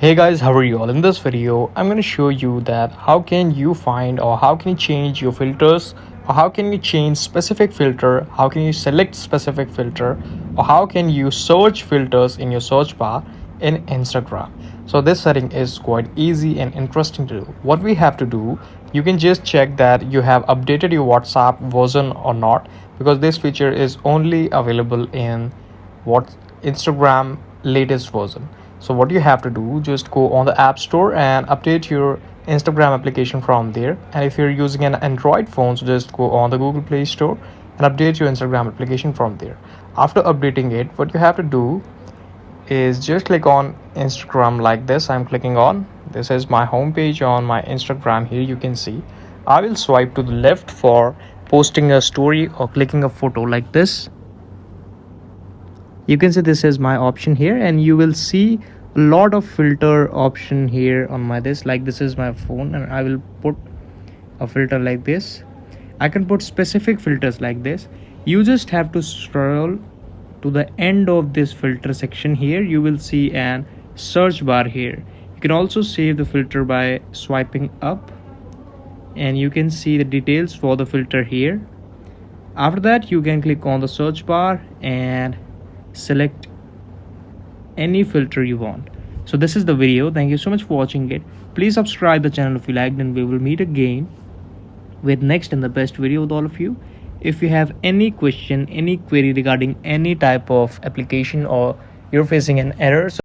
Hey guys, how are you all? In this video, I'm going to show you that how can you find or how can you change your filters, or how can you change specific filter, how can you select specific filter, or how can you search filters in your search bar in Instagram. So this setting is quite easy and interesting to do. What we have to do, you can just check that you have updated your WhatsApp version or not, because this feature is only available in what Instagram latest version. So what you have to do, just go on the App Store and update your Instagram application from there. And if you're using an Android phone, so just go on the Google Play Store and update your Instagram application from there. After updating it, what you have to do is just click on Instagram like this. I'm clicking on, this is my home page on my Instagram. Here you can see I will swipe to the left for posting a story or clicking a photo like this. You can see this is my option here, and you will see a lot of filter option here on my this. Like this is my phone, and I will put a filter like this. I can put specific filters like this. You just have to scroll to the end of this filter section. Here you will see an search bar here. You can also save the filter by swiping up, and you can see the details for the filter here. After that, you can click on the search bar and select any filter you want. So this is the video. Thank you so much for watching it. Please subscribe the channel if you liked, and we will meet again with next and the best video with all of you. If you have any question, any query regarding any type of application, or you're facing an error, so